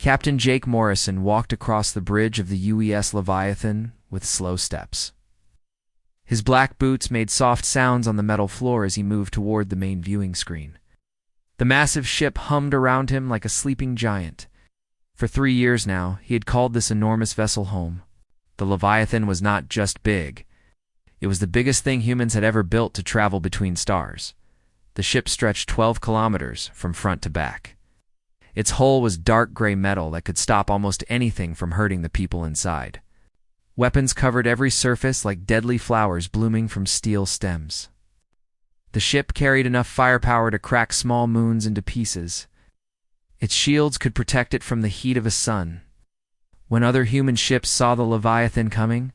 Captain Jake Morrison walked across the bridge of the UES Leviathan with slow steps. His black boots made soft sounds on the metal floor as he moved toward the main viewing screen. The massive ship hummed around him like a sleeping giant. For 3 years now, he had called this enormous vessel home. The Leviathan was not just big. It was the biggest thing humans had ever built to travel between stars. The ship stretched 12 kilometers from front to back. Its hull was dark gray metal that could stop almost anything from hurting the people inside. Weapons covered every surface like deadly flowers blooming from steel stems. The ship carried enough firepower to crack small moons into pieces. Its shields could protect it from the heat of a sun. When other human ships saw the Leviathan coming,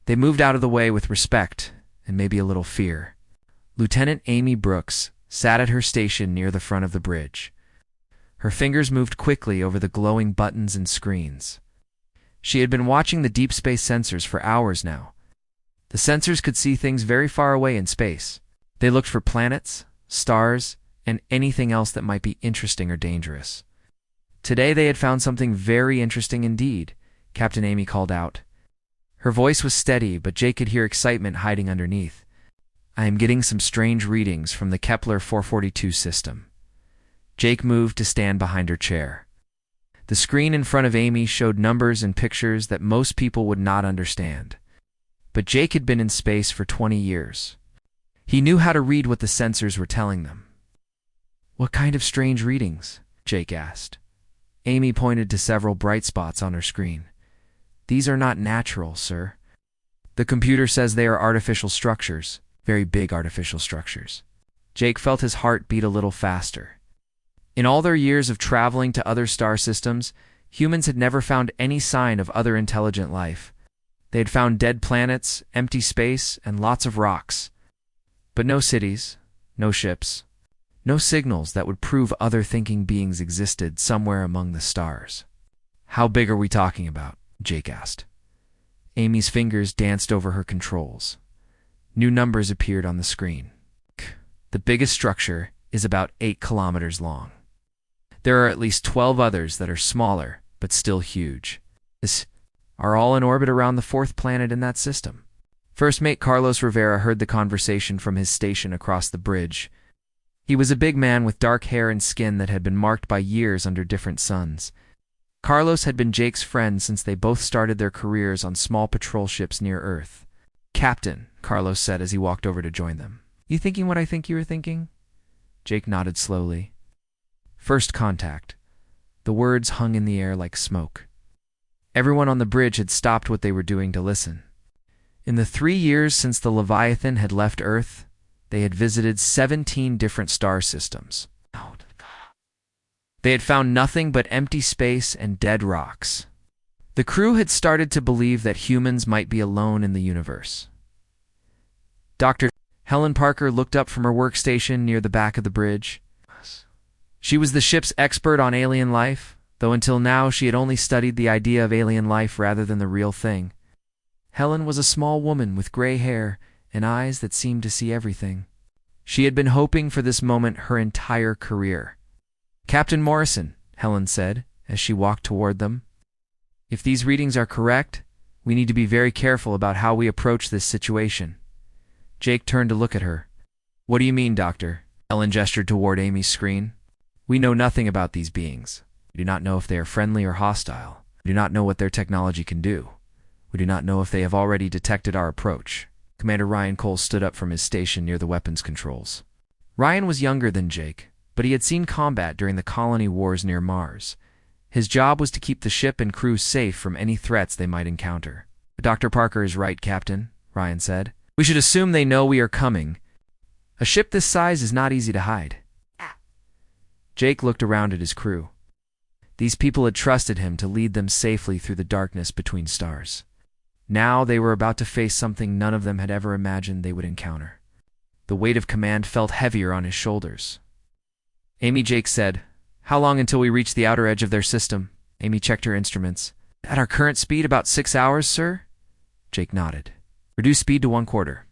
they moved out of the way with respect and maybe a little fear. Lieutenant Amy Brooks sat at her station near the front of the bridge. Her fingers moved quickly over the glowing buttons and screens. She had been watching the deep space sensors for hours now. The sensors could see things very far away in space. They looked for planets, stars, and anything else that might be interesting or dangerous. Today they had found something very interesting indeed, Captain Amy called out. Her voice was steady, but Jake could hear excitement hiding underneath. I am getting some strange readings from the Kepler 442 system. Jake moved to stand behind her chair. The screen in front of Amy showed numbers and pictures that most people would not understand. But Jake had been in space for 20 years. He knew how to read what the sensors were telling them. What kind of strange readings? Jake asked. Amy pointed to several bright spots on her screen. These are not natural, sir. The computer says they are artificial structures, very big artificial structures. Jake felt his heart beat a little faster. In all their years of traveling to other star systems, humans had never found any sign of other intelligent life. They had found dead planets, empty space, and lots of rocks. But no cities, no ships, no signals that would prove other thinking beings existed somewhere among the stars. How big are we talking about? Jake asked. Amy's fingers danced over her controls. New numbers appeared on the screen. The biggest structure is about 8 kilometers long. There are at least 12 others that are smaller, but still huge. These are all in orbit around the 4th planet in that system. First Mate Carlos Rivera heard the conversation from his station across the bridge. He was a big man with dark hair and skin that had been marked by years under different suns. Carlos had been Jake's friend since they both started their careers on small patrol ships near Earth. Captain, Carlos said as he walked over to join them. You thinking what I think you were thinking? Jake nodded slowly. First contact. The words hung in the air like smoke. Everyone on the bridge had stopped what they were doing to listen. In the 3 years since the Leviathan had left Earth, they had visited 17 different star systems. They had found nothing but empty space and dead rocks. The crew had started to believe that humans might be alone in the universe. Dr. Helen Parker looked up from her workstation near the back of the bridge. She was the ship's expert on alien life, though until now she had only studied the idea of alien life rather than the real thing. Helen was a small woman with gray hair and eyes that seemed to see everything. She had been hoping for this moment her entire career. Captain Morrison, Helen said, as she walked toward them. If these readings are correct, we need to be very careful about how we approach this situation. Jake turned to look at her. What do you mean, Doctor? Helen gestured toward Amy's screen. We know nothing about these beings. We do not know if they are friendly or hostile. We do not know what their technology can do. We do not know if they have already detected our approach. Commander Ryan Cole stood up from his station near the weapons controls. Ryan was younger than Jake, but he had seen combat during the colony wars near Mars. His job was to keep the ship and crew safe from any threats they might encounter. Dr. Parker is right, Captain, Ryan said. We should assume they know we are coming. A ship this size is not easy to hide. Jake looked around at his crew. These people had trusted him to lead them safely through the darkness between stars. Now they were about to face something none of them had ever imagined they would encounter. The weight of command felt heavier on his shoulders. Amy, Jake said, How long until we reach the outer edge of their system? Amy checked her instruments. At our current speed, about 6 hours, sir? Jake nodded. Reduce speed to 1/4.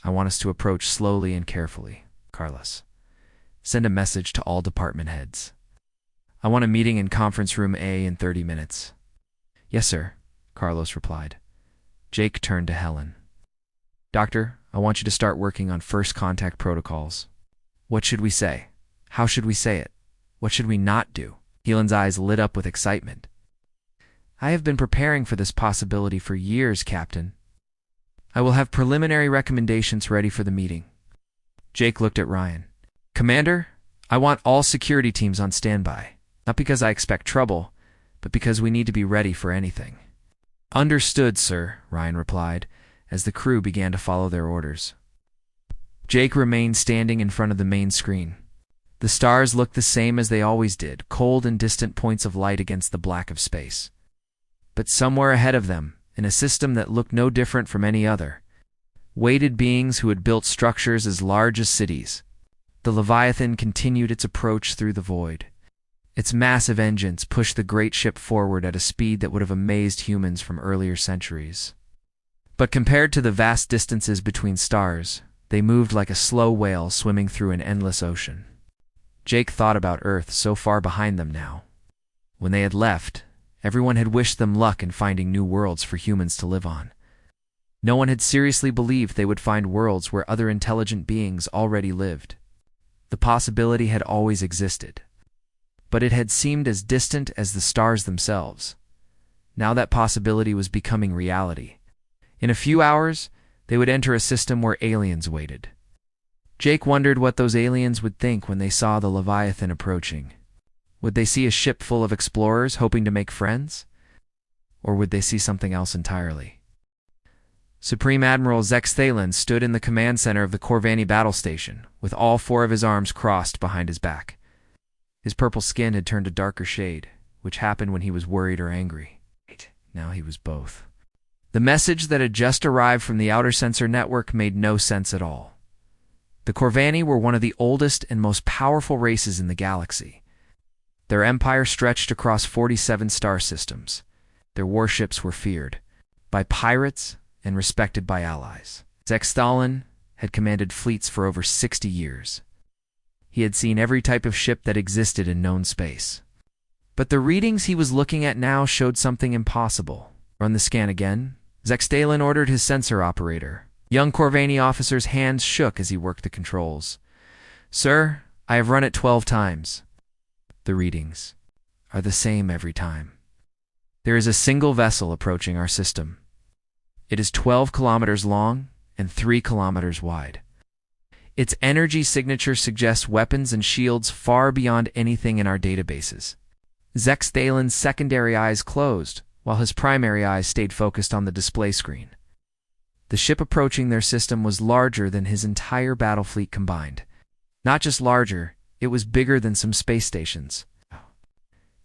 I want us to approach slowly and carefully, Carlos. Send a message to all department heads. I want a meeting in conference room A in 30 minutes. Yes, sir, Carlos replied. Jake turned to Helen. Doctor, I want you to start working on first contact protocols. What should we say? How should we say it? What should we not do? Helen's eyes lit up with excitement. I have been preparing for this possibility for years, Captain. I will have preliminary recommendations ready for the meeting. Jake looked at Ryan. Commander, I want all security teams on standby. Not because I expect trouble, but because we need to be ready for anything. Understood, sir, Ryan replied, as the crew began to follow their orders. Jake remained standing in front of the main screen. The stars looked the same as they always did, cold and distant points of light against the black of space. But somewhere ahead of them, in a system that looked no different from any other, waited beings who had built structures as large as cities. The Leviathan continued its approach through the void. Its massive engines pushed the great ship forward at a speed that would have amazed humans from earlier centuries. But compared to the vast distances between stars, they moved like a slow whale swimming through an endless ocean. Jake thought about Earth so far behind them now. When they had left, everyone had wished them luck in finding new worlds for humans to live on. No one had seriously believed they would find worlds where other intelligent beings already lived. The possibility had always existed, but it had seemed as distant as the stars themselves. Now that possibility was becoming reality. In a few hours, they would enter a system where aliens waited. Jake wondered what those aliens would think when they saw the Leviathan approaching. Would they see a ship full of explorers hoping to make friends? Or would they see something else entirely? Supreme Admiral Zex Thalen stood in the command center of the Corvani battle station, with all four of his arms crossed behind his back. His purple skin had turned a darker shade, which happened when he was worried or angry. Now he was both. The message that had just arrived from the outer sensor network made no sense at all. The Corvani were one of the oldest and most powerful races in the galaxy. Their empire stretched across 47 star systems. Their warships were feared by pirates and respected by allies. Zex Thalen had commanded fleets for over 60 years. He had seen every type of ship that existed in known space. But the readings he was looking at now showed something impossible. Run the scan again. Zex Thalen ordered his sensor operator. Young Corvani officer's hands shook as he worked the controls. Sir, I have run it 12 times. The readings are the same every time. There is a single vessel approaching our system. It is 12 kilometers long and 3 kilometers wide. Its energy signature suggests weapons and shields far beyond anything in our databases. Zex Thalen's secondary eyes closed, while his primary eyes stayed focused on the display screen. The ship approaching their system was larger than his entire battle fleet combined. Not just larger, it was bigger than some space stations.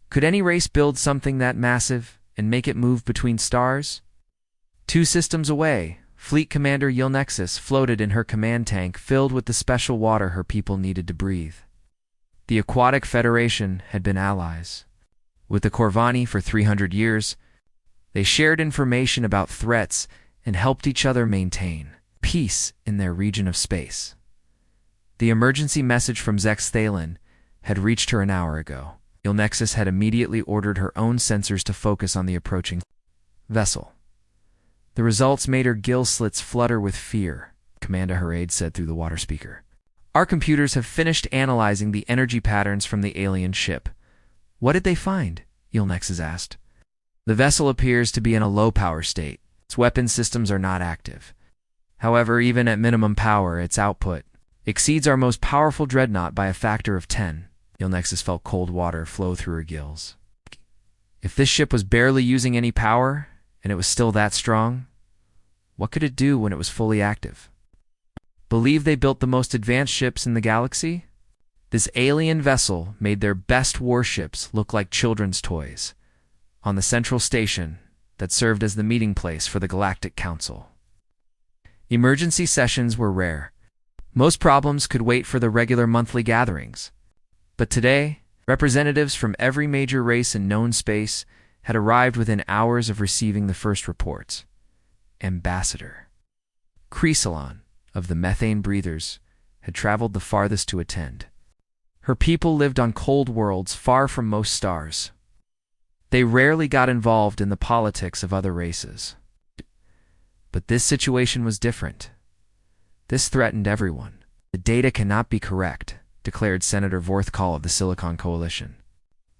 Could any race build something that massive and make it move between stars? 2 systems away, Fleet Commander Yilnexis floated in her command tank filled with the special water her people needed to breathe. The Aquatic Federation had been allies. With the Corvani for 300 years, they shared information about threats and helped each other maintain peace in their region of space. The emergency message from Zex Thalen had reached her an hour ago. Yilnexis had immediately ordered her own sensors to focus on the approaching vessel. The results made her gill slits flutter with fear, Commander Harade said through the water speaker. Our computers have finished analyzing the energy patterns from the alien ship. What did they find? Yilnexis asked. The vessel appears to be in a low-power state. Its weapon systems are not active. However, even at minimum power, its output exceeds our most powerful dreadnought by a factor of 10. Yilnexis felt cold water flow through her gills. If this ship was barely using any power, and it was still that strong, what could it do when it was fully active? Believe they built the most advanced ships in the galaxy? This alien vessel made their best warships look like children's toys on the central station that served as the meeting place for the Galactic Council. Emergency sessions were rare. Most problems could wait for the regular monthly gatherings. But today, representatives from every major race in known space had arrived within hours of receiving the first reports. Ambassador Cresalon of the Methane Breathers had traveled the farthest to attend. Her people lived on cold worlds far from most stars. They rarely got involved in the politics of other races. But this situation was different. This threatened everyone. The data cannot be correct, declared Senator Vorthkal of the Silicon Coalition.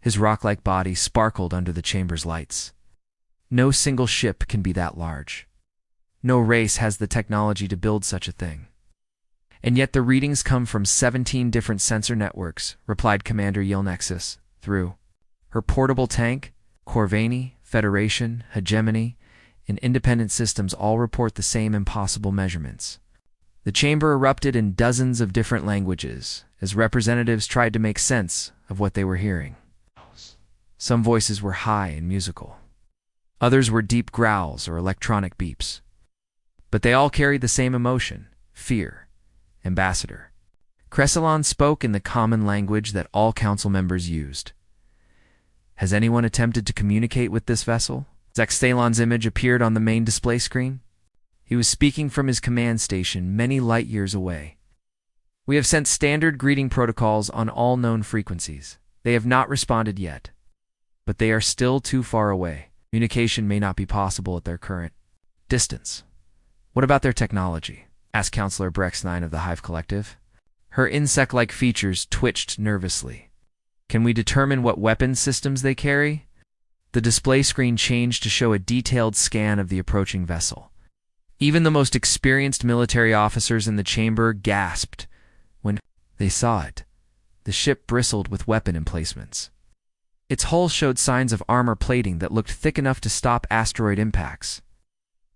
His rock-like body sparkled under the chamber's lights. No single ship can be that large. No race has the technology to build such a thing. And yet the readings come from 17 different sensor networks, replied Commander Yilnexus, through her portable tank, Corvani, Federation, Hegemony, and independent systems all report the same impossible measurements. The chamber erupted in dozens of different languages as representatives tried to make sense of what they were hearing. Some voices were high and musical. Others were deep growls or electronic beeps. But they all carried the same emotion, fear. Ambassador. Cressalon spoke in the common language that all council members used. Has anyone attempted to communicate with this vessel? Zextalon's image appeared on the main display screen. He was speaking from his command station many light years away. We have sent standard greeting protocols on all known frequencies. They have not responded yet. But they are still too far away. Communication may not be possible at their current distance. What about their technology? Asked Counselor Brex9 of the Hive Collective. Her insect-like features twitched nervously. Can we determine what weapon systems they carry? The display screen changed to show a detailed scan of the approaching vessel. Even the most experienced military officers in the chamber gasped when they saw it. The ship bristled with weapon emplacements. Its hull showed signs of armor plating that looked thick enough to stop asteroid impacts.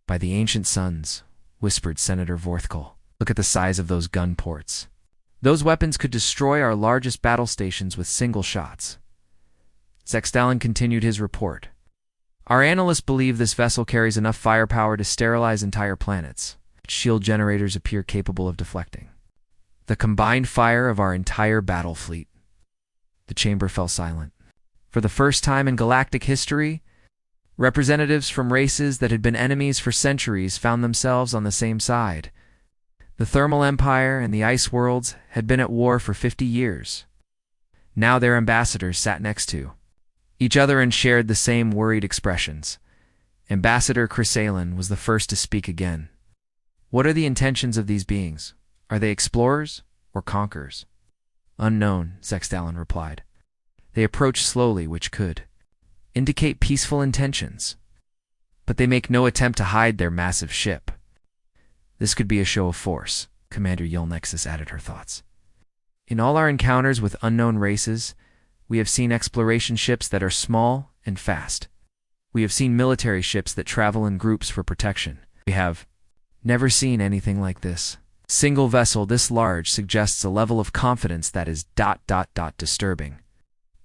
By the ancient suns, whispered Senator Vorthkal. Look at the size of those gun ports. Those weapons could destroy our largest battle stations with single shots. Zextalon continued his report. Our analysts believe this vessel carries enough firepower to sterilize entire planets. Shield generators appear capable of deflecting the combined fire of our entire battle fleet. The chamber fell silent. For the first time in galactic history, representatives from races that had been enemies for centuries found themselves on the same side. The Thermal Empire and the Ice Worlds had been at war for 50 years. Now their ambassadors sat next to each other and shared the same worried expressions. Ambassador Chrysalin was the first to speak again. What are the intentions of these beings? Are they explorers or conquerors? Unknown, Zextalon replied. They approach slowly, which could indicate peaceful intentions. But they make no attempt to hide their massive ship. This could be a show of force, Commander Yilnexus added her thoughts. In all our encounters with unknown races, we have seen exploration ships that are small and fast. We have seen military ships that travel in groups for protection. We have never seen anything like this. Single vessel this large suggests a level of confidence that is ... disturbing.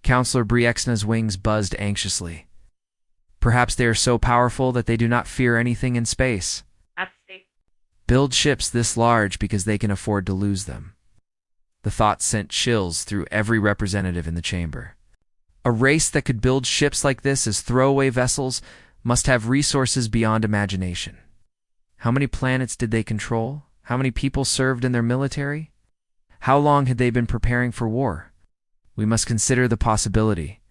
Counselor Briexna's wings buzzed anxiously. Perhaps they are so powerful that they do not fear anything in space. Build ships this large because they can afford to lose them. The thought sent chills through every representative in the chamber. A race that could build ships like this as throwaway vessels must have resources beyond imagination. How many planets did they control? How many people served in their military? How long had they been preparing for war? We must consider the possibility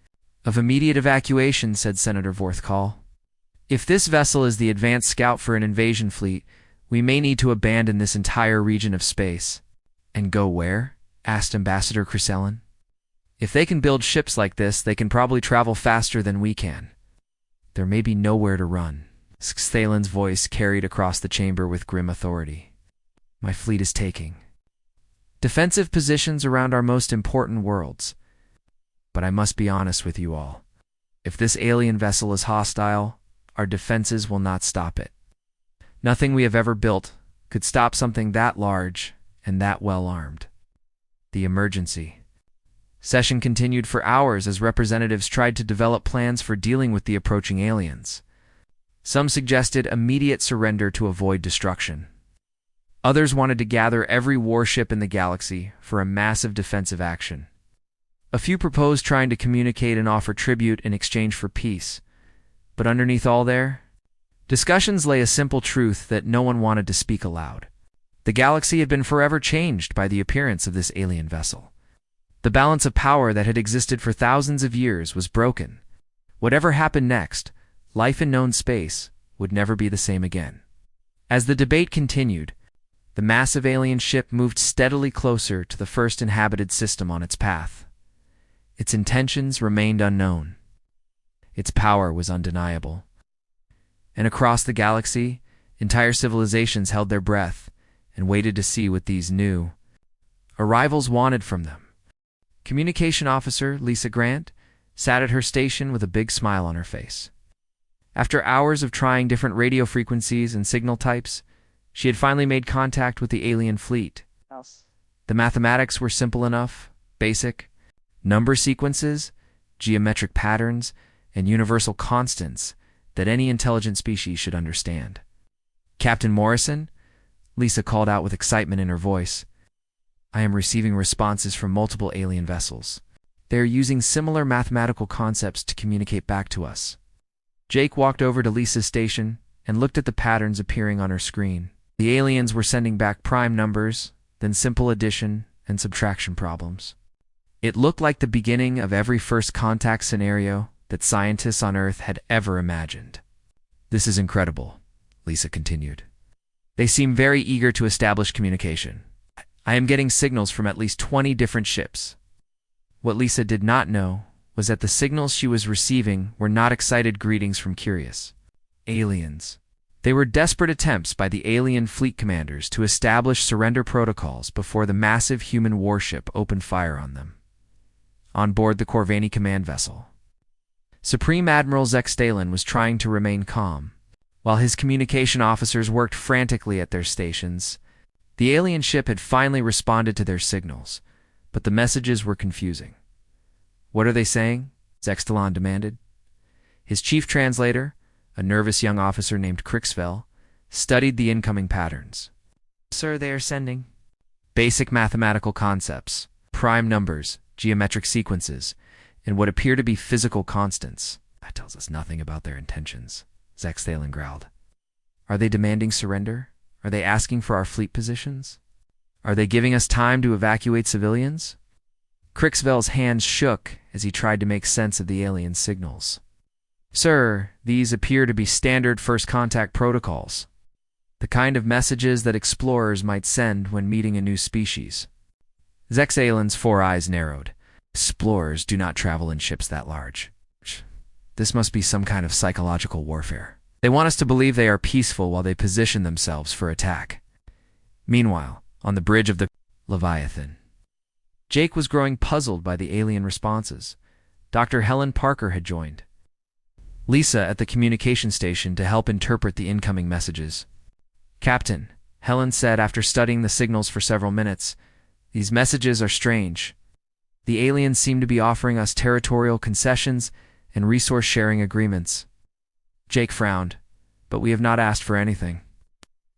of immediate evacuation, said Senator Vorthkal. If this vessel is the advanced scout for an invasion fleet, we may need to abandon this entire region of space. And go where? Asked Ambassador Chrysalin. If they can build ships like this, they can probably travel faster than we can. There may be nowhere to run. Zextalin's voice carried across the chamber with grim authority. My fleet is taking defensive positions around our most important worlds. But I must be honest with you all. If this alien vessel is hostile, our defenses will not stop it. Nothing we have ever built could stop something that large and that well armed. The emergency. Session continued for hours as representatives tried to develop plans for dealing with the approaching aliens. Some suggested immediate surrender to avoid destruction. Others wanted to gather every warship in the galaxy for a massive defensive action. A few proposed trying to communicate and offer tribute in exchange for peace. But underneath all their discussions lay a simple truth that no one wanted to speak aloud. The galaxy had been forever changed by the appearance of this alien vessel. The balance of power that had existed for thousands of years was broken. Whatever happened next, life in known space would never be the same again. As the debate continued, the massive alien ship moved steadily closer to the first inhabited system on its path. Its intentions remained unknown. Its power was undeniable. And across the galaxy, entire civilizations held their breath and waited to see what these new arrivals wanted from them. Communication Officer Lisa Grant sat at her station with a big smile on her face. After hours of trying different radio frequencies and signal types, she had finally made contact with the alien fleet. The mathematics were simple enough, basic. Number sequences, geometric patterns, and universal constants that any intelligent species should understand. Captain Morrison, Lisa called out with excitement in her voice, I am receiving responses from multiple alien vessels. They are using similar mathematical concepts to communicate back to us. Jake walked over to Lisa's station and looked at the patterns appearing on her screen. The aliens were sending back prime numbers, then simple addition and subtraction problems. It looked like the beginning of every first contact scenario that scientists on Earth had ever imagined. This is incredible, Lisa continued. They seem very eager to establish communication. I am getting signals from at least 20 different ships. What Lisa did not know was that the signals she was receiving were not excited greetings from curious aliens. They were desperate attempts by the alien fleet commanders to establish surrender protocols before the massive human warship opened fire on them. On board the Corvani command vessel, Supreme Admiral Zek Stalin was trying to remain calm. While his communication officers worked frantically at their stations, the alien ship had finally responded to their signals, but the messages were confusing. What are they saying? Zek Stalin demanded. His chief translator, a nervous young officer named Crixville, studied the incoming patterns. Sir, they are sending basic mathematical concepts, prime numbers, geometric sequences, and what appear to be physical constants. That tells us nothing about their intentions, Zek Stalin growled. Are they demanding surrender? Are they asking for our fleet positions? Are they giving us time to evacuate civilians? Crixville's hands shook as he tried to make sense of the alien signals. Sir, these appear to be standard first contact protocols, the kind of messages that explorers might send when meeting a new species. Zek Stalin's 4 eyes narrowed. Explorers do not travel in ships that large. This must be some kind of psychological warfare. They want us to believe they are peaceful while they position themselves for attack. Meanwhile, on the bridge of the Leviathan, Jake was growing puzzled by the alien responses. Dr. Helen Parker had joined Lisa at the communication station to help interpret the incoming messages. Captain, Helen said after studying the signals for several minutes, these messages are strange. The aliens seem to be offering us territorial concessions and resource-sharing agreements. Jake frowned, but we have not asked for anything.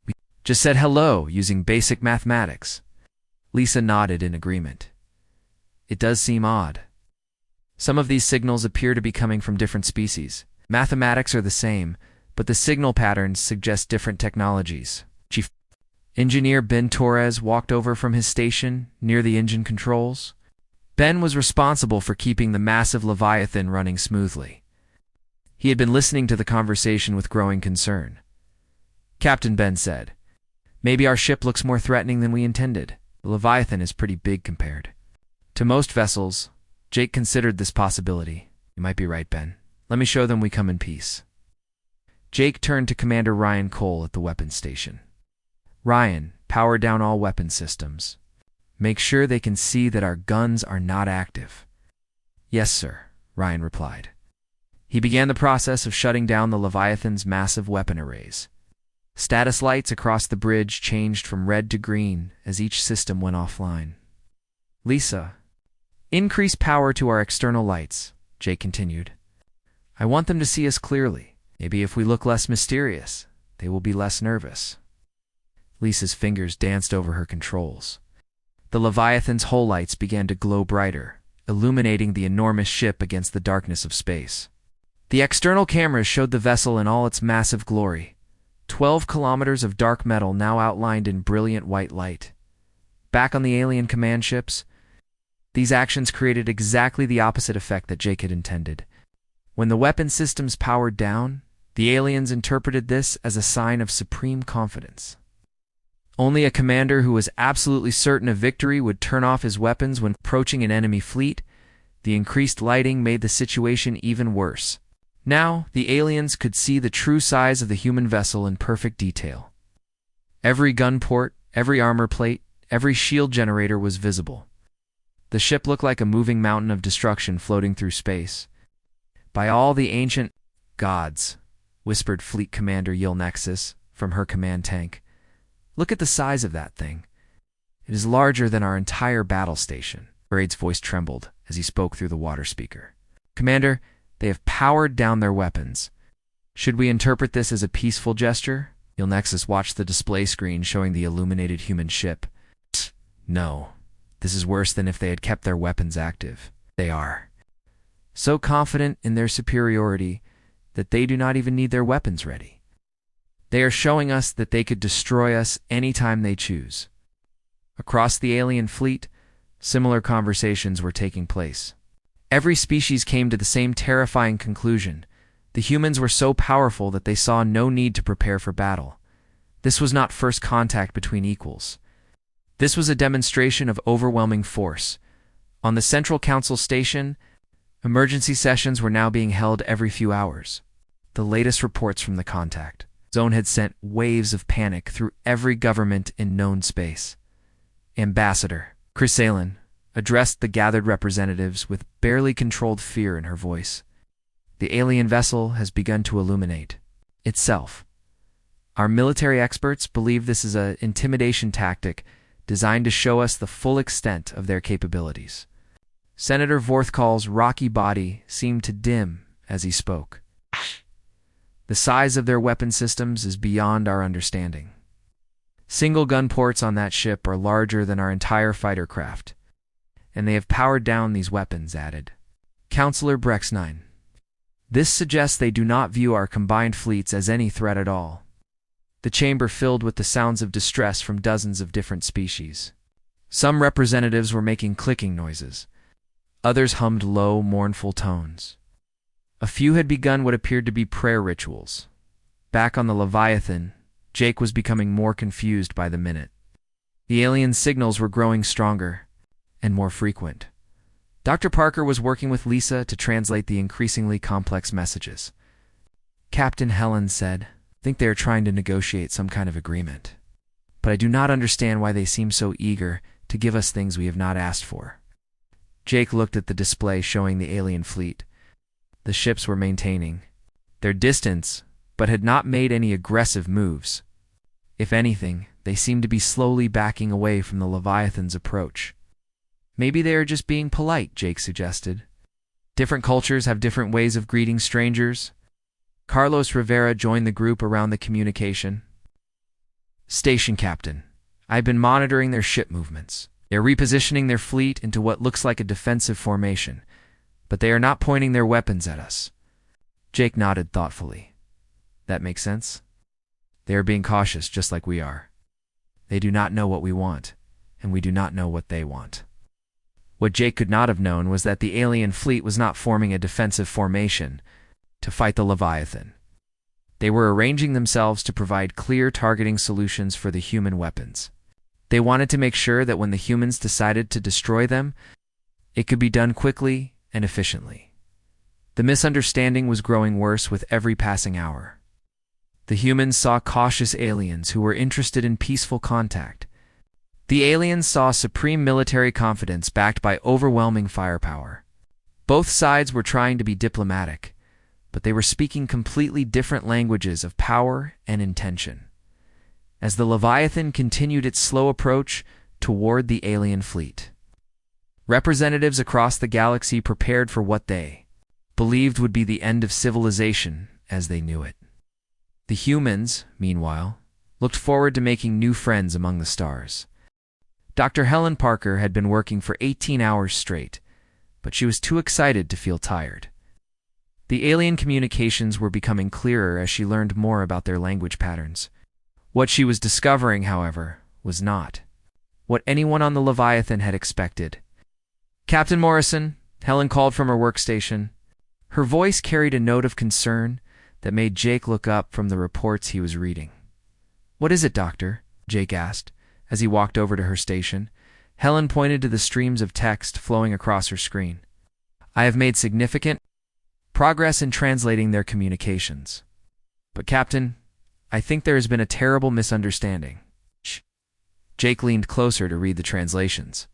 We just said hello using basic mathematics. Lisa nodded in agreement. It does seem odd. Some of these signals appear to be coming from different species. Mathematics are the same, but the signal patterns suggest different technologies. Chief Engineer Ben Torres walked over from his station near the engine controls. Ben was responsible for keeping the massive Leviathan running smoothly. He had been listening to the conversation with growing concern. Captain Ben said, Maybe our ship looks more threatening than we intended. The Leviathan is pretty big compared to most vessels. Jake considered this possibility. You might be right, Ben. Let me show them we come in peace. Jake turned to Commander Ryan Cole at the weapons station. Ryan, power down all weapon systems. Make sure they can see that our guns are not active. Yes, sir, Ryan replied. He began the process of shutting down the Leviathan's massive weapon arrays. Status lights across the bridge changed from red to green as each system went offline. Lisa, increase power to our external lights, Jake continued. I want them to see us clearly. Maybe if we look less mysterious, they will be less nervous. Lisa's fingers danced over her controls. The Leviathan's hull lights began to glow brighter, illuminating the enormous ship against the darkness of space. The external cameras showed the vessel in all its massive glory. 12 kilometers of dark metal now outlined in brilliant white light. Back on the alien command ships, These actions created exactly the opposite effect that Jake had intended. When the weapon systems powered down, the aliens interpreted this as a sign of supreme confidence. Only a commander who was absolutely certain of victory would turn off his weapons when approaching an enemy fleet. The increased lighting made the situation even worse. Now, the aliens could see the true size of the human vessel in perfect detail. Every gun port, every armor plate, every shield generator was visible. The ship looked like a moving mountain of destruction floating through space. "By all the ancient gods," whispered Fleet Commander Yilnexus from her command tank. "Look at the size of that thing. It is larger than our entire battle station." Braid's voice trembled as he spoke through the water speaker. "Commander, they have powered down their weapons. Should we interpret this as a peaceful gesture?" Yilnexus watched the display screen showing the illuminated human ship. "No. This is worse than if they had kept their weapons active. They are so confident in their superiority that they do not even need their weapons ready. They are showing us that they could destroy us anytime they choose." Across the alien fleet, similar conversations were taking place. Every species came to the same terrifying conclusion. The humans were so powerful that they saw no need to prepare for battle. This was not first contact between equals. This was a demonstration of overwhelming force. On the Central Council station, emergency sessions were now being held every few hours. The latest reports from the contact zone had sent waves of panic through every government in known space. Ambassador Chrysalin addressed the gathered representatives with barely controlled fear in her voice. "The alien vessel has begun to illuminate itself. Our military experts believe this is an intimidation tactic designed to show us the full extent of their capabilities." Senator Vorthkal's rocky body seemed to dim as he spoke. "The size of their weapon systems is beyond our understanding. Single gun ports on that ship are larger than our entire fighter craft, and they have powered down these weapons," added Counselor Brexnine. "This suggests they do not view our combined fleets as any threat at all." The chamber filled with the sounds of distress from dozens of different species. Some representatives were making clicking noises. Others hummed low, mournful tones. A few had begun what appeared to be prayer rituals. Back on the Leviathan, Jake was becoming more confused by the minute. The alien signals were growing stronger and more frequent. Dr. Parker was working with Lisa to translate the increasingly complex messages. Captain Helen said, "I think they are trying to negotiate some kind of agreement. But I do not understand why they seem so eager to give us things we have not asked for." Jake looked at the display showing the alien fleet. The ships were maintaining their distance, but had not made any aggressive moves. If anything, they seemed to be slowly backing away from the Leviathan's approach. "Maybe they are just being polite," Jake suggested. "Different cultures have different ways of greeting strangers." Carlos Rivera joined the group around the communication. "Station Captain, I've been monitoring their ship movements. They're repositioning their fleet into what looks like a defensive formation, but they are not pointing their weapons at us." Jake nodded thoughtfully. "That makes sense. They are being cautious just like we are. They do not know what we want, and we do not know what they want." What Jake could not have known was that the alien fleet was not forming a defensive formation to fight the Leviathan. They were arranging themselves to provide clear targeting solutions for the human weapons. They wanted to make sure that when the humans decided to destroy them, it could be done quickly and efficiently. The misunderstanding was growing worse with every passing hour. The humans saw cautious aliens who were interested in peaceful contact. The aliens saw supreme military confidence backed by overwhelming firepower. Both sides were trying to be diplomatic, but they were speaking completely different languages of power and intention. As the Leviathan continued its slow approach toward the alien fleet, representatives across the galaxy prepared for what they believed would be the end of civilization as they knew it. The humans, meanwhile, looked forward to making new friends among the stars. Dr. Helen Parker had been working for 18 hours straight, but she was too excited to feel tired. The alien communications were becoming clearer as she learned more about their language patterns. What she was discovering, however, was not what anyone on the Leviathan had expected. Captain Morrison, Helen called from her workstation. Her voice carried a note of concern that made Jake look up from the reports he was reading. "What is it, Doctor?" Jake asked, as he walked over to her station. Helen pointed to the streams of text flowing across her screen. "I have made significant progress in translating their communications. But, Captain, I think there has been a terrible misunderstanding." Jake leaned closer to read the translations.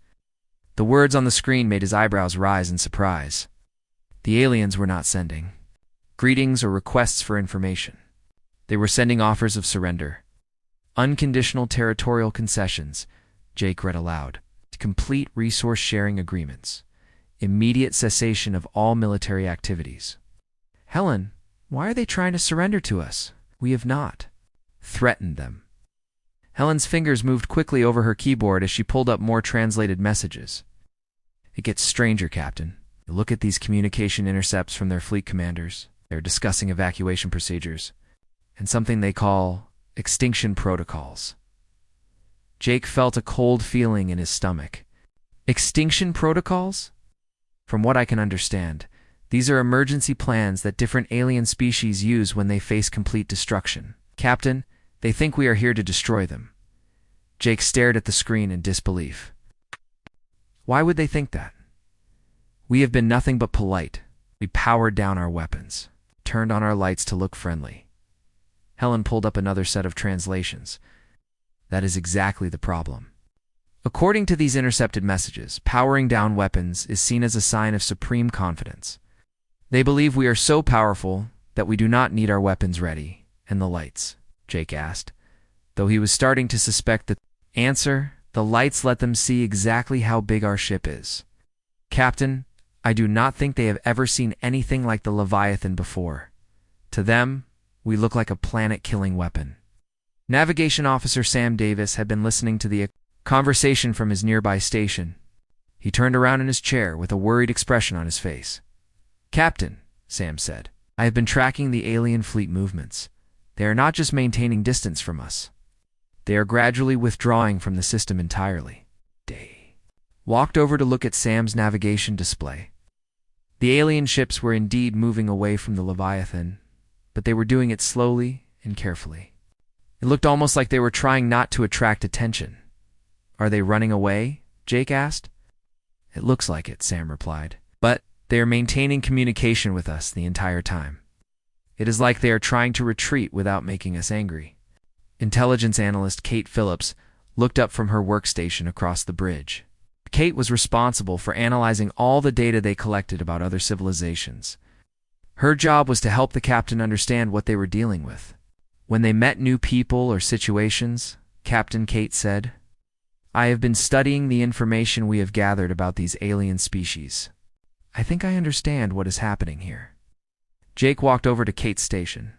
The words on the screen made his eyebrows rise in surprise. The aliens were not sending greetings or requests for information. They were sending offers of surrender. "Unconditional territorial concessions," Jake read aloud. "Complete resource-sharing agreements. Immediate cessation of all military activities." "Helen, why are they trying to surrender to us? We have not threatened them." Helen's fingers moved quickly over her keyboard as she pulled up more translated messages. "It gets stranger, Captain. Look at these communication intercepts from their fleet commanders. They're discussing evacuation procedures and something they call extinction protocols." Jake felt a cold feeling in his stomach. Extinction protocols? From what I can understand, these are emergency plans that different alien species use when they face complete destruction. Captain, they think we are here to destroy them. Jake stared at the screen in disbelief. "Why would they think that? We have been nothing but polite. We powered down our weapons, turned on our lights to look friendly." Helen pulled up another set of translations. "That is exactly the problem. According to these intercepted messages, powering down weapons is seen as a sign of supreme confidence. They believe we are so powerful that we do not need our weapons ready." "And the lights?" Jake asked, though he was starting to suspect the answer. "The lights let them see exactly how big our ship is. Captain, I do not think they have ever seen anything like the Leviathan before. To them, we look like a planet-killing weapon." Navigation Officer Sam Davis had been listening to the conversation from his nearby station. He turned around in his chair with a worried expression on his face. "Captain," Sam said, "I have been tracking the alien fleet movements. They are not just maintaining distance from us. They are gradually withdrawing from the system entirely." Day walked over to look at Sam's navigation display. The alien ships were indeed moving away from the Leviathan, but they were doing it slowly and carefully. It looked almost like they were trying not to attract attention. "Are they running away?" Jake asked. "It looks like it," Sam replied. "But they are maintaining communication with us the entire time. It is like they are trying to retreat without making us angry." Intelligence analyst Kate Phillips looked up from her workstation across the bridge. Kate was responsible for analyzing all the data they collected about other civilizations. Her job was to help the captain understand what they were dealing with. When they met new people or situations, Captain Kate said, "I have been studying the information we have gathered about these alien species. I think I understand what is happening here." Jake walked over to Kate's station.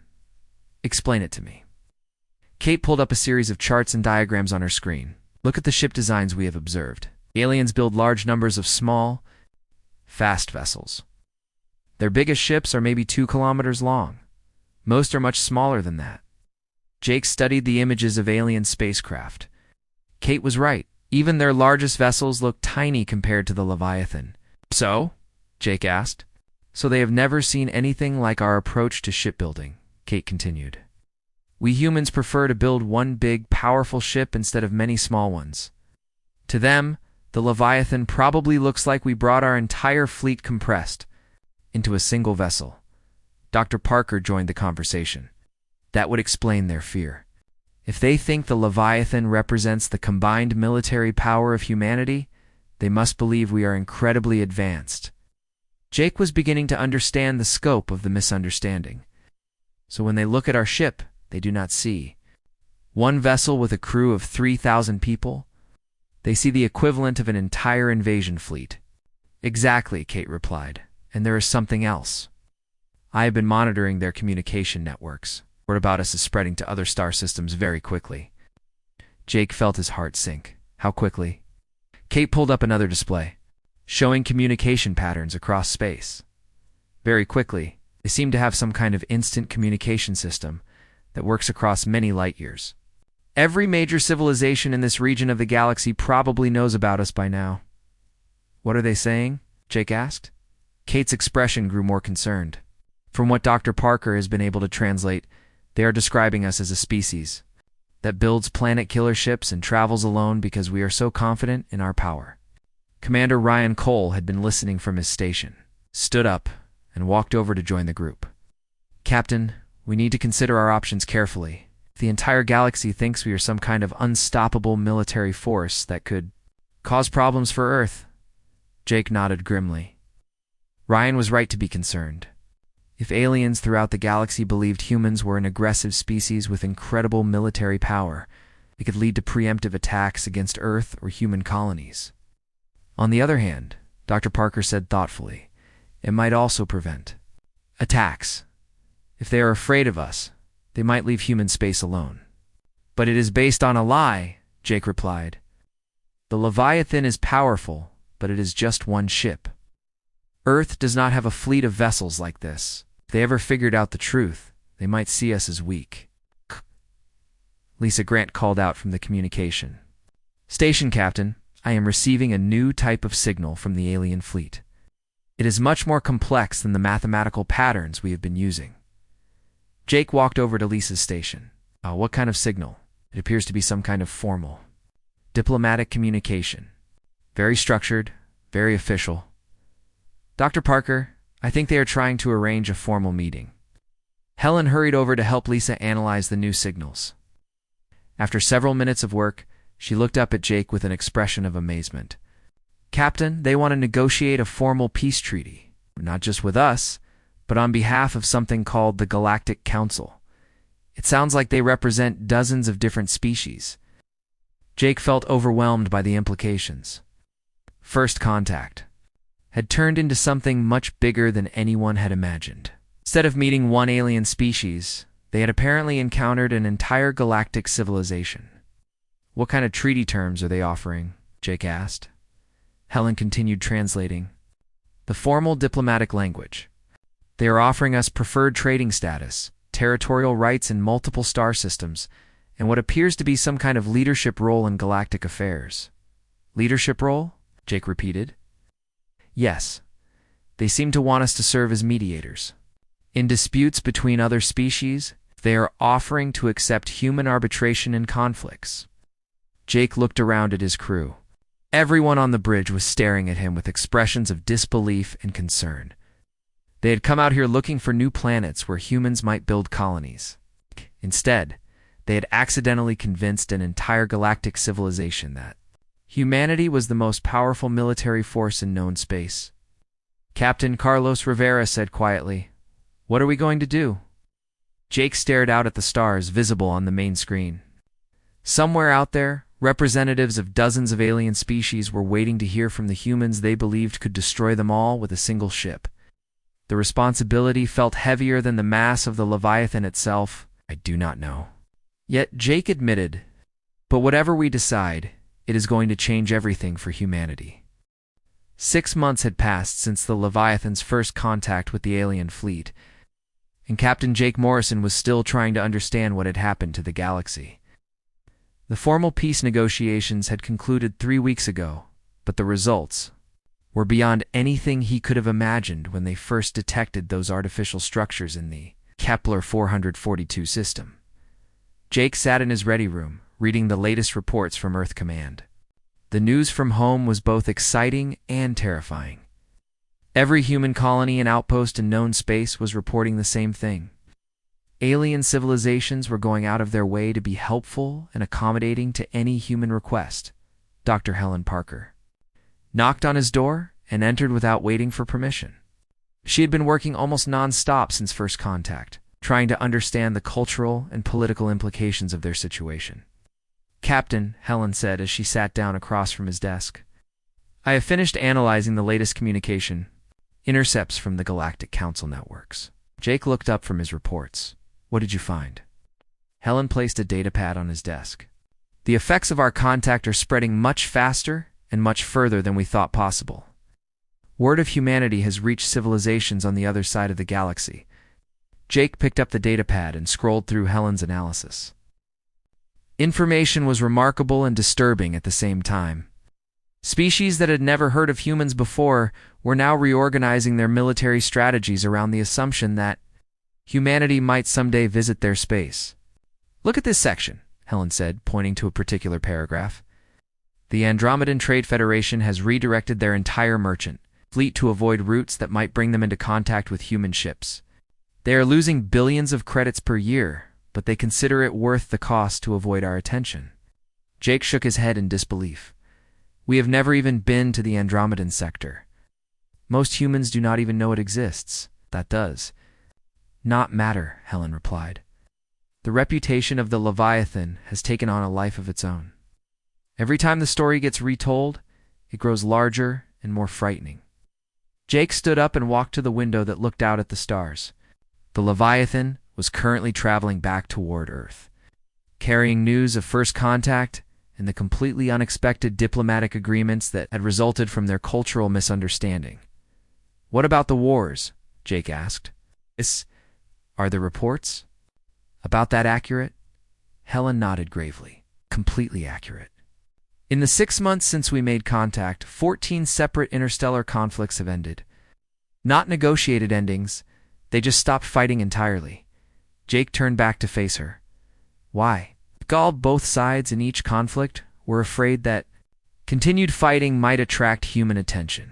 "Explain it to me." Kate pulled up a series of charts and diagrams on her screen. "Look at the ship designs we have observed. Aliens build large numbers of small, fast vessels. Their biggest ships are maybe 2 kilometers long. Most are much smaller than that." Jake studied the images of alien spacecraft. Kate was right. Even their largest vessels look tiny compared to the Leviathan. "So?" Jake asked. "So they have never seen anything like our approach to shipbuilding," Kate continued. "We humans prefer to build one big, powerful ship instead of many small ones. To them, the Leviathan probably looks like we brought our entire fleet compressed into a single vessel." Dr. Parker joined the conversation. "That would explain their fear. If they think the Leviathan represents the combined military power of humanity, they must believe we are incredibly advanced." Jake was beginning to understand the scope of the misunderstanding. "So when they look at our ship, they do not see one vessel with a crew of 3,000 people. They see the equivalent of an entire invasion fleet." "Exactly," Kate replied. "And there is something else. I have been monitoring their communication networks. Word about us is spreading to other star systems very quickly." Jake felt his heart sink. "How quickly?" Kate pulled up another display, showing communication patterns across space. "Very quickly. They seem to have some kind of instant communication system that works across many light years. Every major civilization in this region of the galaxy probably knows about us by now." What are they saying? Jake asked. Kate's expression grew more concerned. From what Dr. Parker has been able to translate, they are describing us as a species that builds planet-killer ships and travels alone because we are so confident in our power. Commander Ryan Cole had been listening from his station, stood up, and walked over to join the group. Captain, we need to consider our options carefully. If the entire galaxy thinks we are some kind of unstoppable military force that could cause problems for Earth. Jake nodded grimly. Ryan was right to be concerned. If aliens throughout the galaxy believed humans were an aggressive species with incredible military power, it could lead to preemptive attacks against Earth or human colonies. On the other hand, Dr. Parker said thoughtfully, it might also prevent attacks. If they are afraid of us, they might leave human space alone. But it is based on a lie, Jake replied. The Leviathan is powerful, but it is just one ship. Earth does not have a fleet of vessels like this. If they ever figured out the truth, they might see us as weak. Lisa Grant called out from the communication. Station Captain, I am receiving a new type of signal from the alien fleet. It is much more complex than the mathematical patterns we have been using. Jake walked over to Lisa's station. What kind of signal? It appears to be some kind of formal, diplomatic communication. Very structured, very official. Dr. Parker, I think they are trying to arrange a formal meeting. Helen hurried over to help Lisa analyze the new signals. After several minutes of work, she looked up at Jake with an expression of amazement. Captain, they want to negotiate a formal peace treaty, not just with us, but on behalf of something called the Galactic Council. It sounds like they represent dozens of different species. Jake felt overwhelmed by the implications. First contact had turned into something much bigger than anyone had imagined. Instead of meeting one alien species, they had apparently encountered an entire galactic civilization. What kind of treaty terms are they offering? Jake asked. Helen continued translating. The formal diplomatic language. They are offering us preferred trading status, territorial rights in multiple star systems, and what appears to be some kind of leadership role in galactic affairs. Leadership role? Jake repeated. Yes. They seem to want us to serve as mediators. In disputes between other species, they are offering to accept human arbitration in conflicts. Jake looked around at his crew. Everyone on the bridge was staring at him with expressions of disbelief and concern. They had come out here looking for new planets where humans might build colonies. Instead, they had accidentally convinced an entire galactic civilization that humanity was the most powerful military force in known space. Captain Carlos Rivera said quietly, What are we going to do? Jake stared out at the stars visible on the main screen. Somewhere out there, representatives of dozens of alien species were waiting to hear from the humans they believed could destroy them all with a single ship. The responsibility felt heavier than the mass of the Leviathan itself. I do not know. Yet Jake admitted, but whatever we decide, it is going to change everything for humanity. 6 months had passed since the Leviathan's first contact with the alien fleet, and Captain Jake Morrison was still trying to understand what had happened to the galaxy. The formal peace negotiations had concluded 3 weeks ago, but the results were beyond anything he could have imagined when they first detected those artificial structures in the Kepler 442 system. Jake sat in his ready room, reading the latest reports from Earth Command. The news from home was both exciting and terrifying. Every human colony and outpost in known space was reporting the same thing. Alien civilizations were going out of their way to be helpful and accommodating to any human request. Dr. Helen Parker knocked on his door and entered without waiting for permission. She had been working almost non-stop since first contact, trying to understand the cultural and political implications of their situation. Captain, Helen said as she sat down across from his desk, I have finished analyzing the latest communication, intercepts from the Galactic Council networks. Jake looked up from his reports. What did you find? Helen placed a datapad on his desk. The effects of our contact are spreading much faster and much further than we thought possible. Word of humanity has reached civilizations on the other side of the galaxy. Jake picked up the datapad and scrolled through Helen's analysis. Information was remarkable and disturbing at the same time. Species that had never heard of humans before were now reorganizing their military strategies around the assumption that humanity might someday visit their space. "Look at this section," Helen said, pointing to a particular paragraph. "The Andromedan Trade Federation has redirected their entire merchant fleet to avoid routes that might bring them into contact with human ships. They are losing billions of credits per year, but they consider it worth the cost to avoid our attention." Jake shook his head in disbelief. "We have never even been to the Andromedan sector. Most humans do not even know it exists. That does not matter," Helen replied. "The reputation of the Leviathan has taken on a life of its own. Every time the story gets retold, it grows larger and more frightening." Jake stood up and walked to the window that looked out at the stars. The Leviathan was currently traveling back toward Earth, carrying news of first contact and the completely unexpected diplomatic agreements that had resulted from their cultural misunderstanding. "What about the wars?" Jake asked. "Are the reports about that accurate?" Helen nodded gravely. "Completely accurate. In the 6 months since we made contact, 14 separate interstellar conflicts have ended. Not negotiated endings, they just stopped fighting entirely." Jake turned back to face her. "Why?" Both sides in each conflict were afraid that continued fighting might attract human attention.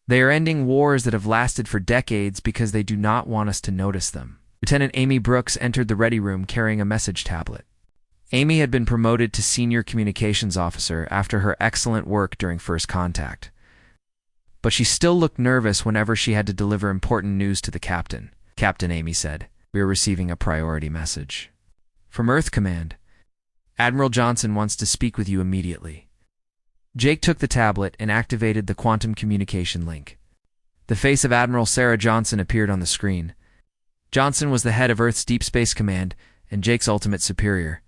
"They are ending wars that have lasted for decades because they do not want us to notice them." Lieutenant Amy Brooks entered the ready room carrying a message tablet. Amy had been promoted to senior communications officer after her excellent work during first contact. But she still looked nervous whenever she had to deliver important news to the captain. "Captain," Amy said, "we are receiving a priority message from Earth Command. Admiral Johnson wants to speak with you immediately." Jake took the tablet and activated the quantum communication link. The face of Admiral Sarah Johnson appeared on the screen. Johnson was the head of Earth's Deep Space Command and Jake's ultimate superior.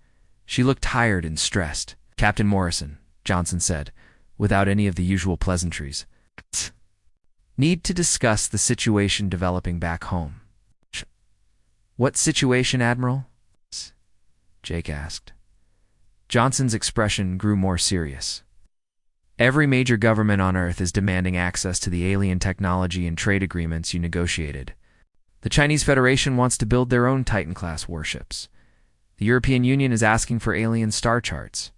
She looked tired and stressed. "Captain Morrison," Johnson said, without any of the usual pleasantries. "Need to discuss the situation developing back home." "What situation, Admiral?" Jake asked. Johnson's expression grew more serious. "Every major government on Earth is demanding access to the alien technology and trade agreements you negotiated. The Chinese Federation wants to build their own Titan-class warships. The European Union is asking for alien star charts.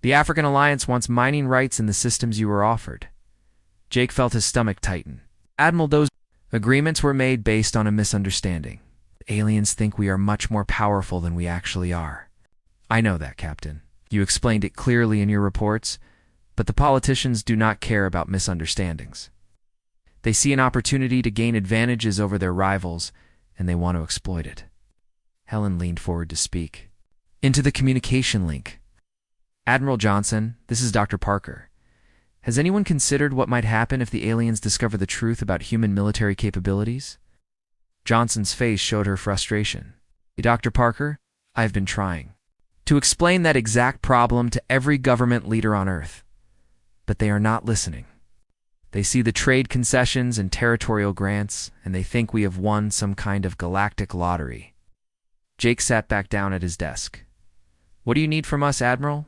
The African Alliance wants mining rights in the systems you were offered." Jake felt his stomach tighten. "Admiral, those agreements were made based on a misunderstanding. The aliens think we are much more powerful than we actually are." "I know that, Captain. You explained it clearly in your reports, but the politicians do not care about misunderstandings. They see an opportunity to gain advantages over their rivals, and they want to exploit it." Helen leaned forward to speak. Into the communication link. "Admiral Johnson, this is Dr. Parker. Has anyone considered what might happen if the aliens discover the truth about human military capabilities?" Johnson's face showed her frustration. "Dr. Parker, I have been trying to explain that exact problem to every government leader on Earth, but they are not listening. They see the trade concessions and territorial grants, and they think we have won some kind of galactic lottery." Jake sat back down at his desk. "What do you need from us, Admiral?"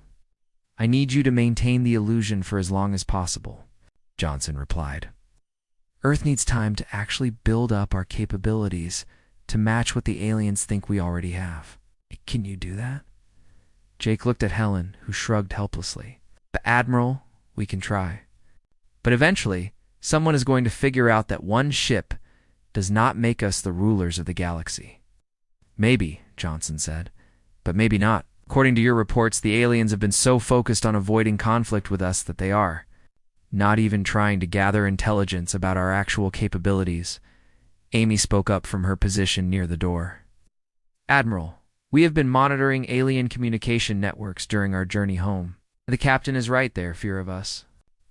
"I need you to maintain the illusion for as long as possible," Johnson replied. "Earth needs time to actually build up our capabilities to match what the aliens think we already have. Can you do that?" Jake looked at Helen, who shrugged helplessly. "Admiral, we can try. But eventually, someone is going to figure out that one ship does not make us the rulers of the galaxy." "Maybe," Johnson said, "but maybe not. According to your reports, the aliens have been so focused on avoiding conflict with us that they are not even trying to gather intelligence about our actual capabilities." Amy spoke up from her position near the door. "Admiral, we have been monitoring alien communication networks during our journey home. The captain is right, their fear of us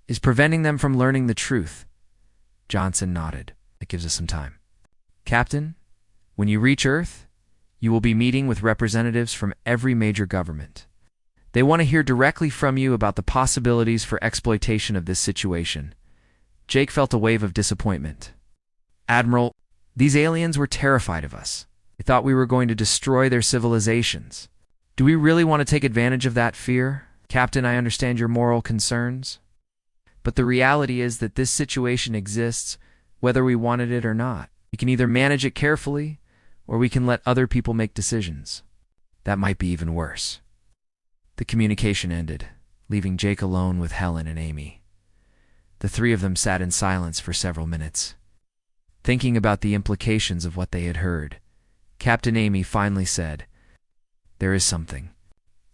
is preventing them from learning the truth." Johnson nodded. "That gives us some time. Captain, when you reach Earth, you will be meeting with representatives from every major government. They want to hear directly from you about the possibilities for exploitation of this situation." Jake felt a wave of disappointment. "Admiral, these aliens were terrified of us. They thought we were going to destroy their civilizations. Do we really want to take advantage of that fear? Captain, I understand your moral concerns, But the reality is that this situation exists whether we wanted it or not. We can either manage it carefully, or we can let other people make decisions. That might be even worse. The communication ended, leaving Jake alone with Helen and Amy. The three of them sat in silence for several minutes, thinking about the implications of what they had heard. Captain Amy finally said, "There is something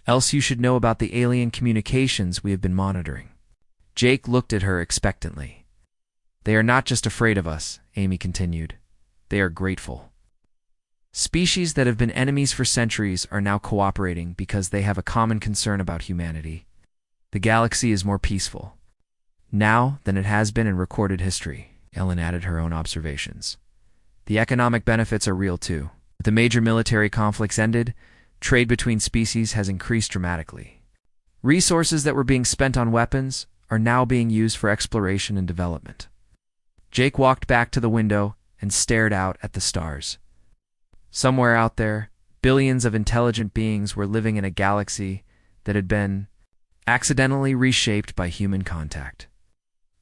else you should know about the alien communications we have been monitoring." Jake looked at her expectantly. "They are not just afraid of us," Amy continued. "They are grateful. Species that have been enemies for centuries are now cooperating because they have a common concern about humanity. The galaxy is more peaceful now than it has been in recorded history." Ellen added her own observations. "The economic benefits are real too. With the major military conflicts ended, trade between species has increased dramatically. Resources that were being spent on weapons are now being used for exploration and development." Jake walked back to the window and stared out at the stars. Somewhere out there, billions of intelligent beings were living in a galaxy that had been accidentally reshaped by human contact.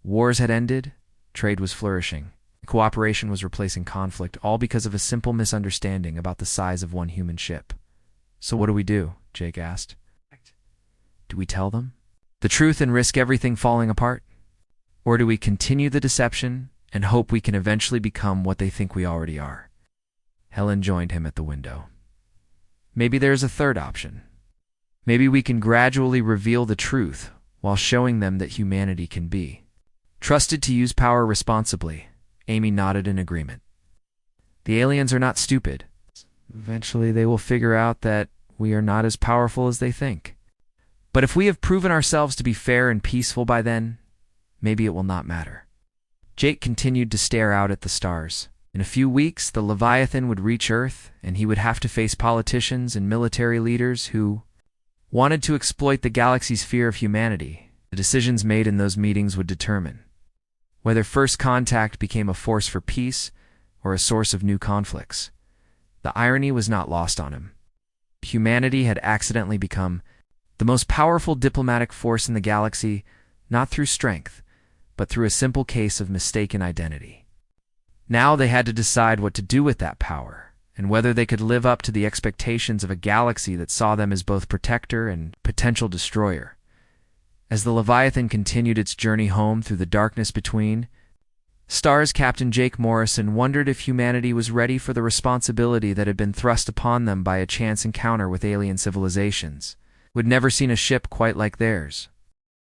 Wars had ended, trade was flourishing, cooperation was replacing conflict, all because of a simple misunderstanding about the size of one human ship. "So what do we do?" Jake asked. "Do we tell them the truth and risk everything falling apart? Or do we continue the deception and hope we can eventually become what they think we already are?" Helen joined him at the window. "Maybe there's a third option. Maybe we can gradually reveal the truth while showing them that humanity can be trusted to use power responsibly." Amy nodded in agreement. "The aliens are not stupid. Eventually they will figure out that we are not as powerful as they think. But if we have proven ourselves to be fair and peaceful by then, maybe it will not matter." Jake continued to stare out at the stars. In a few weeks, the Leviathan would reach Earth, and he would have to face politicians and military leaders who wanted to exploit the galaxy's fear of humanity. The decisions made in those meetings would determine whether First Contact became a force for peace or a source of new conflicts. The irony was not lost on him. Humanity had accidentally become the most powerful diplomatic force in the galaxy, not through strength, but through a simple case of mistaken identity. Now they had to decide what to do with that power, and whether they could live up to the expectations of a galaxy that saw them as both protector and potential destroyer. As the Leviathan continued its journey home through the darkness between stars, Captain Jake Morrison wondered if humanity was ready for the responsibility that had been thrust upon them by a chance encounter with alien civilizations. Would never seen a ship quite like theirs,